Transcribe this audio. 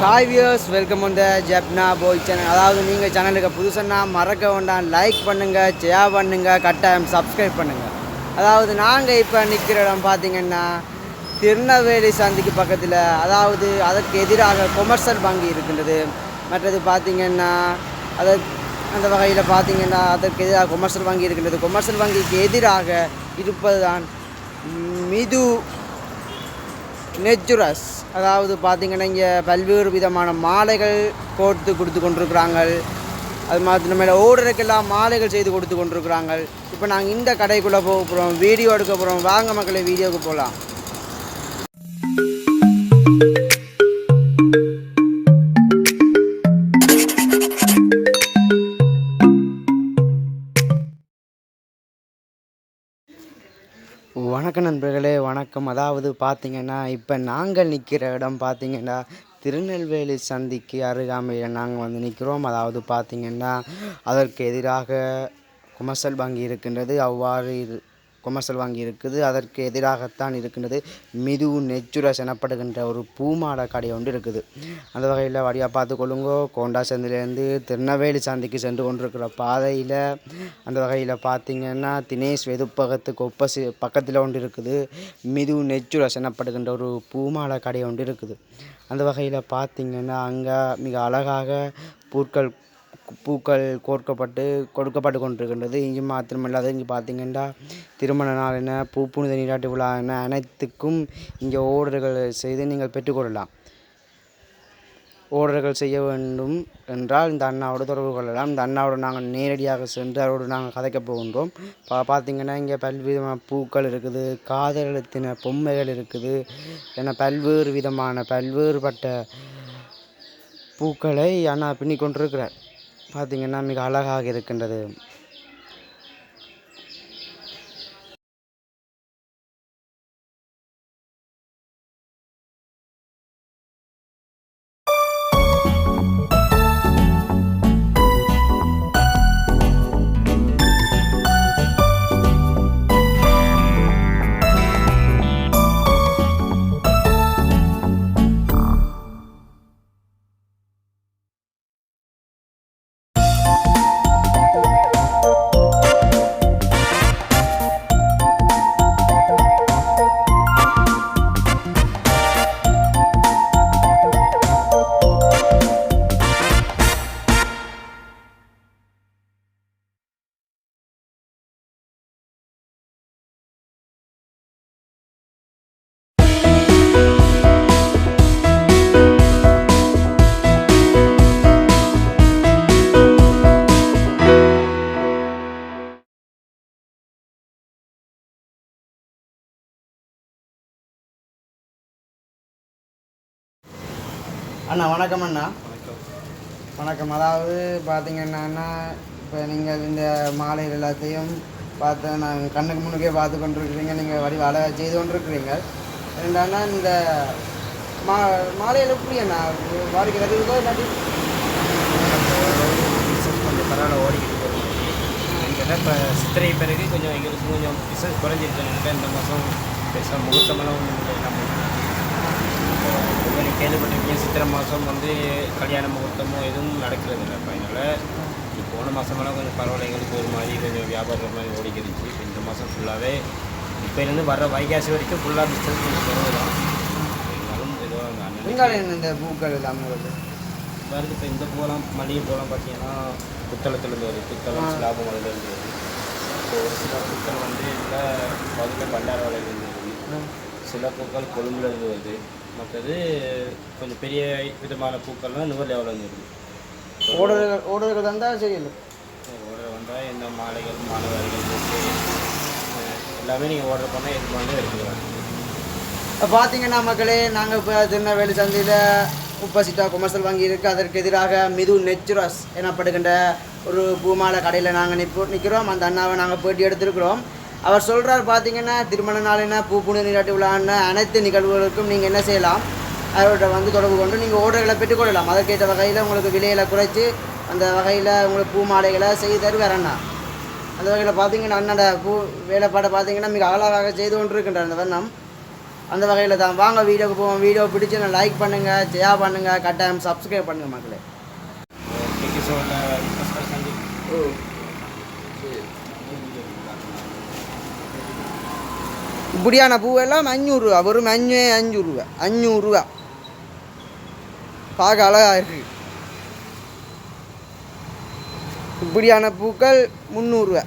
Hi viewers, welcome the Jaffna bye channel. அதாவது நீங்கள் சேனலுக்கு புதுசுன்னா மறக்க வேண்டாம், லைக் பண்ணுங்கள், ஷேர் பண்ணுங்கள், கட்டாயம் சப்ஸ்கிரைப் பண்ணுங்கள். அதாவது நாங்கள் இப்போ நிற்கிற இடம் பார்த்திங்கன்னா திருநெல்வேலி சந்திக்கு பக்கத்தில், அதாவது அதற்கு எதிராக கொமர்ஷியல் வங்கி இருக்கின்றது. மற்றது பார்த்திங்கன்னா அந்த வகையில் பார்த்திங்கன்னா அதற்கு எதிராக கொமர்ஷியல் வங்கி இருக்கின்றது. கொமர்ஷியல் வங்கிக்கு எதிராக இருப்பது தான் மிது நெச்சுரஸ். அதாவது பார்த்திங்கன்னா இங்கே பல்வேறு விதமான மாலைகள் கோர்த்து கொடுத்து கொண்டிருக்கிறாங்க. அது மாத்திரமேல ஓர்டருக்கெல்லாம் மாலைகள் செய்து கொடுத்து கொண்டிருக்கிறாங்க. இப்போ நாங்கள் இந்த கடைக்குள்ளே போக போகிறோம், வீடியோ எடுக்க போகிறோம். வாங்க மக்களை, வீடியோவுக்கு போகலாம். வணக்கம் நண்பர்களே, வணக்கம். அதாவது பார்த்திங்கன்னா இப்போ நாங்கள் நிற்கிற இடம் பார்த்திங்கன்னா திருநெல்வேலி சந்திக்கு அருகாமையில் நாங்கள் நிற்கிறோம். அதாவது பார்த்திங்கன்னா அதற்கு எதிராக கொமர்ஷியல் வங்கி இருக்கின்றது. அவ்வாறு கொமர்ஷியல் வங்கி இருக்குது, அதற்கு எதிராகத்தான் இருக்கின்றது மிது நெச்சுரஸ் எனப்படுகின்ற ஒரு பூமாட கடை ஒன்று இருக்குது. அந்த வகையில் வழியாக பார்த்து கொள்ளுங்கோ. கோண்டா சந்திலேருந்து திருநெல்வேலி சந்திக்கு சென்று கொண்டிருக்கிற பாதையில் அந்த வகையில் பார்த்திங்கன்னா தினேஷ் வெதுப்பகத்துக்கு பக்கத்தில் ஒன்று இருக்குது மிது நெச்சுரஸ் எனப்படுகின்ற ஒரு பூமாட கடை ஒன்று இருக்குது. அந்த வகையில் பார்த்திங்கன்னா அங்கே மிக அழகாக பூக்கள் கொடுக்கப்பட்டு கொண்டிருக்கின்றது. இங்கே மாத்திரமில்லாத இங்கே பார்த்திங்கன்னா திருமண நாள் என்ன, புனித நீராட்டு விழா என்ன, அனைத்துக்கும் இங்கே ஓர்டர்கள் செய்து நீங்கள் பெற்றுக்கொள்ளலாம். ஓர்டர்கள் செய்ய வேண்டும் என்றால் இந்த அண்ணாவோடு தொடர்பு கொள்ளலாம். இந்த அண்ணாவோடு நாங்கள் நேரடியாக சென்று அவரோடு நாங்கள் கதைக்கப் போகின்றோம். பார்த்திங்கன்னா இங்கே பல்விதமான பூக்கள் இருக்குது, காதலத்தின பொம்மைகள் இருக்குது என பல்வேறுபட்ட பூக்களை அண்ணா பின்னி கொண்டிருக்கிறார். பார்த்திங்கன்னா மிக அழகாக இருக்கின்றது. அண்ணா வணக்கம். அண்ணா வணக்கம். அதாவது பார்த்திங்கன்னா இப்போ நீங்கள் இந்த மாலைகள் எல்லாத்தையும் பார்த்து நாங்கள் கண்ணுக்கு முன்னுக்கே பார்த்து கொண்டிருக்கிறீங்க. நீங்கள் அழகாக செய்து கொண்டிருக்கிறீங்க. ரெண்டாண்ணா இந்த மாலையில் எப்படி அண்ணா வாடிக்கை வருவதோ இல்லாட்டி கொஞ்சம் பரவாயில்ல ஓடிக்கிட்டு போகிறோம். இப்போ சித்திரை பிறகு கொஞ்சம் எங்களுக்கு கொஞ்சம் பிஸ்னஸ் குறைஞ்சிருக்கு. இந்த மாதம் பெருசாக முகூர்த்தமெல்லாம் ஒன்றும் கேள்விப்பட்டிருக்கீங்க. சித்திரை மாதம் கல்யாண முகூர்த்தமும் எதுவும் நடக்கிறது இல்லை. அதனால் போன மாதமெல்லாம் கொஞ்சம் பரவாயில்ல, எங்களுக்கு ஒரு மாதிரி கொஞ்சம் வியாபாரம் மாதிரி ஓடிக்கிருச்சு. இந்த மாதம் ஃபுல்லாகவே இப்போலேருந்து வர வைகாசி வரைக்கும் ஃபுல்லாக பிஸ்னஸ் கொஞ்சம் குறைவு தான். இருந்தாலும் ஏதோ இந்த பூக்கள் எல்லாமே வருது. இப்போ இந்த பூவெல்லாம் மல்லிகை பூவெல்லாம் பார்த்தீங்கன்னா புத்தளத்துலேருந்து வருது, புத்தளம் ஸ்லாபம் அதுலேருந்து வருது. இப்போ ஒரு சில பூக்கள் இல்லை பதில் பண்டாரவாளையிலேருந்து வருது, சில பூக்கள் கொழும்புலேருந்து வருது, மற்றது கொஞ்சம் பெரிய விதமான பூக்கள்லாம் நுவர்லேருந்து இருக்குது. ஓர்டர்கள் வந்தால் சரி இல்லை, ஓர்டர் வந்தால் இந்த மாலைகள் மாலைவாரிகள் எல்லாமே நீங்கள் ஆர்டர் பண்ணால் எது பண்ணாலும் எடுத்துக்கலாம். இப்போ பார்த்திங்கன்னா மக்களே, நாங்கள் இப்போ திருநெல்வேலி சந்தையில் உப்பசிட்டா கொமர்ஷியல் வங்கி இருக்குது, அதற்கு எதிராக மிது நெச்சுரஸ் எனப்படுகின்ற ஒரு பூமாலை கடையில் நாங்கள் நிற்கிறோம். அந்த அண்ணாவை நாங்கள் பேட்டி எடுத்துருக்கிறோம். அவர் சொல்கிறார் பார்த்திங்கன்னா திருமண நாள் என்ன, புனித நீராட்டு விழான்னு அனைத்து நிகழ்வுகளுக்கும் நீங்கள் என்ன செய்யலாம், அவர்கிட்ட தொடர்பு கொண்டு நீங்கள் ஓர்டர்களை பெற்றுக்கொள்ளலாம். அதற்கேற்ற வகையில் உங்களுக்கு விலைகளை குறைச்சி அந்த வகையில் உங்களுக்கு பூ மாலைகளை செய்து தருவார் அண்ணா. அந்த வகையில் பார்த்திங்கன்னா அண்ணோட வேலைப்பாடை பார்த்திங்கன்னா மிக அழகாக செய்து கொண்டிருக்கின்றார் அந்த வண்ணம். அந்த வகையில் தான் வாங்க வீடியோக்கு போவோம். வீடியோ பிடிச்சி நான் லைக் பண்ணுங்கள், ஷேர் பண்ணுங்கள், கட்டாயம் சப்ஸ்கிரைப் பண்ணுங்கள் மக்களே. இப்படியான பூவெல்லாம் 500 ரூபா, வெறும் 5 ரூபா, 500 ரூபா. பார்க்க அழகாக இருக்குது. இப்படியான பூக்கள் 300 ரூபா.